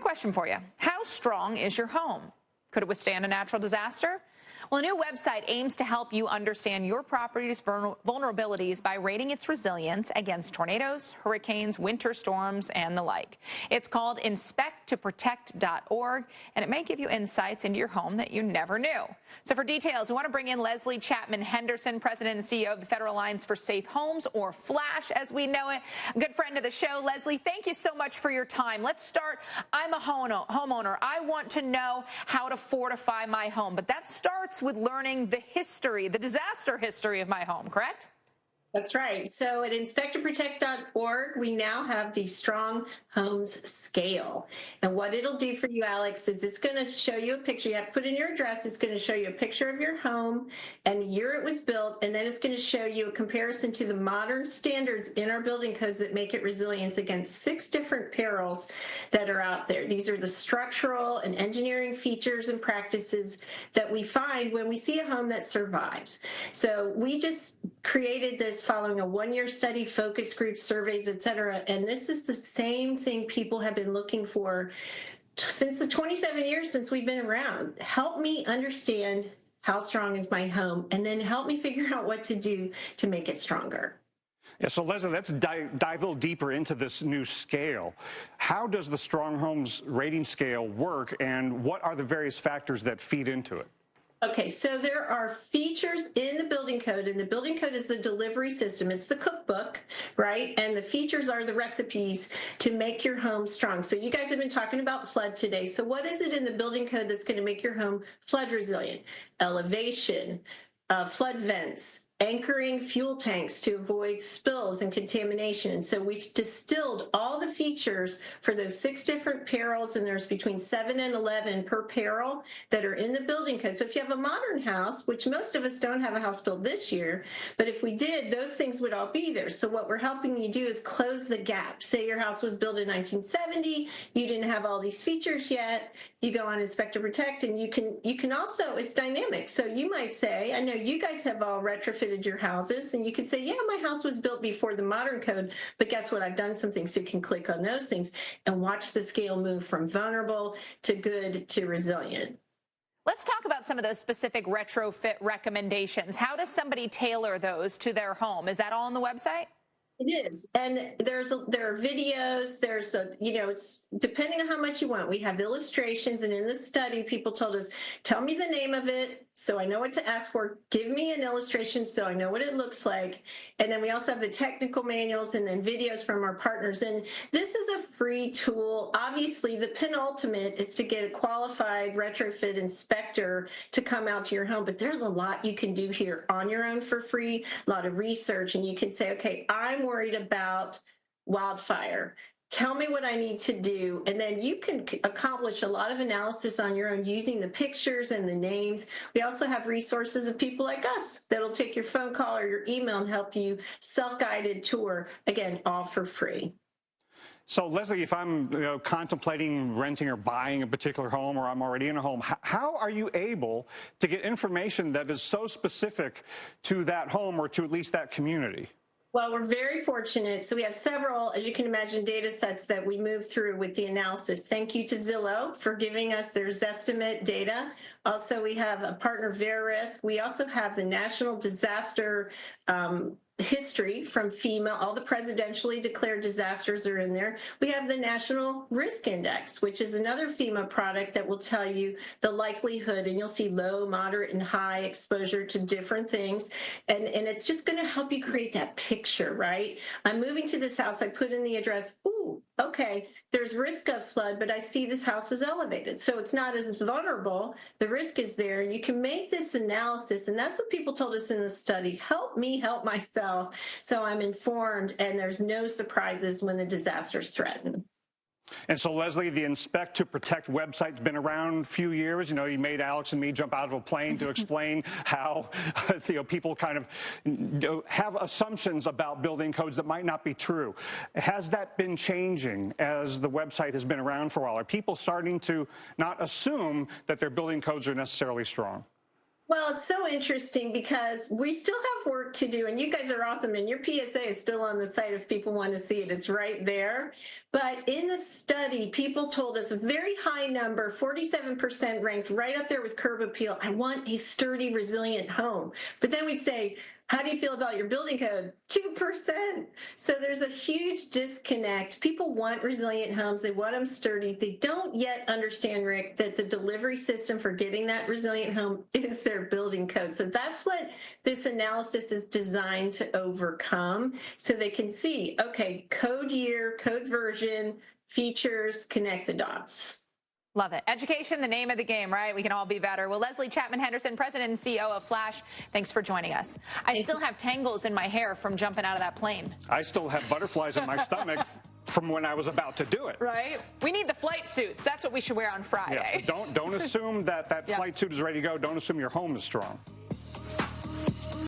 question for you. How strong is your home? Could it withstand a natural disaster? Well, a new website aims to help you understand your property's vulnerabilities by rating its resilience against tornadoes, hurricanes, winter storms, and the like. It's called inspecttoprotect.org, and it may give you insights into your home that you never knew. So for details, we want to bring in Leslie Chapman Henderson, President and CEO of the Federal Alliance for Safe Homes, or FLASH as we know it. A good friend of the show. Leslie, thank you so much for your time. Let's start. I'm a homeowner. I want to know how to fortify my home, but that starts with learning the history, the disaster history of my home, correct? That's right. So at inspecttoprotect.org, we now have the Strong Homes Scale. And what it'll do for you, Alex, is it's going to show you a picture. You have to put in your address. It's going to show you a picture of your home and the year it was built. And then it's going to show you a comparison to the modern standards in our building codes that make it resilient against 6 different perils that are out there. These are the structural and engineering features and practices that we find when we see a home that survives. So we just created this following a 1-year study, focus group surveys, et cetera. And this is the same thing people have been looking for since the 27 years since we've been around. Help me understand how strong is my home, and then help me figure out what to do to make it stronger. Yeah, so Leslie, let's dive a little deeper into this new scale. How does the Strong Homes rating scale work, and what are the various factors that feed into it? Okay, so there are features in the building code, and the building code is the delivery system. It's the cookbook, right? And the features are the recipes to make your home strong. So you guys have been talking about flood today. So what is it in the building code that's going to make your home flood resilient? Elevation, flood vents, anchoring fuel tanks to avoid spills and contamination. And so we've distilled all the features for those 6 different perils, and there's between 7 and 11 per peril that are in the building code. So if you have a modern house, which most of us don't have a house built this year, but if we did, those things would all be there. So what we're helping you do is close the gap. Say your house was built in 1970, you didn't have all these features yet, you go on Inspect to Protect, and you can also, it's dynamic. So you might say, I know you guys have all retrofitted your houses, and you can say, yeah, my house was built before the modern code, but guess what? I've done some things. So you can click on those things and watch the scale move from vulnerable to good to resilient. Let's talk about some of those specific retrofit recommendations. How does somebody tailor those to their home? Is that all on the website? It is, and there are videos. It's depending on how much you want. We have illustrations, and in the study, people told us, "Tell me the name of it, so I know what to ask for. Give me an illustration, so I know what it looks like." And then we also have the technical manuals, and then videos from our partners. And this is a free tool. Obviously, the penultimate is to get a qualified retrofit inspector to come out to your home. But there's a lot you can do here on your own for free. A lot of research, and you can say, "Okay, I'm worried about wildfire. Tell me what I need to do." And then you can accomplish a lot of analysis on your own using the pictures and the names. We also have resources of people like us that'll take your phone call or your email and help you self-guided tour, again, all for free. So, Leslie, if I'm contemplating renting or buying a particular home, or I'm already in a home, how are you able to get information that is so specific to that home or to at least that community? Well, we're very fortunate. So we have several, as you can imagine, data sets that we move through with the analysis. Thank you to Zillow for giving us their Zestimate data. Also, we have a partner, Verisk. We also have the National Disaster history from FEMA. All the presidentially declared disasters are in there. We have the National Risk Index, which is another FEMA product that will tell you the likelihood, and you'll see low, moderate, and high exposure to different things. And it's just going to help you create that picture, right? I'm moving to this house. I put in the address. Ooh, okay, there's risk of flood, but I see this house is elevated. So it's not as vulnerable. The risk is there. And you can make this analysis. And that's what people told us in the study. Help me help myself, so I'm informed and there's no surprises when the disasters threaten. And so, Leslie, the Inspect to Protect website's been around a few years. You made Alex and me jump out of a plane to explain how people kind of have assumptions about building codes that might not be true. Has that been changing as the website has been around for a while? Are people starting to not assume that their building codes are necessarily strong? Well, it's so interesting because we still have work to do, and you guys are awesome, and your PSA is still on the site if people want to see it. It's right there. But in the study, people told us a very high number, 47% ranked right up there with curb appeal. I want a sturdy, resilient home. But then we'd say, how do you feel about your building code? 2%. So there's a huge disconnect. People want resilient homes. They want them sturdy. They don't yet understand, Rick, that the delivery system for getting that resilient home is their building code. So that's what this analysis is designed to overcome. So they can see, okay, code year, code version, features, connect the dots. Love it. Education, the name of the game, right? We can all be better. Well, Leslie Chapman Henderson, President and CEO of Flash, thanks for joining us. I still have tangles in my hair from jumping out of that plane. I still have butterflies in my stomach from when I was about to do it. Right? We need the flight suits. That's what we should wear on Friday. Yes, don't assume that Yeah. flight suit is ready to go. Don't assume your home is strong.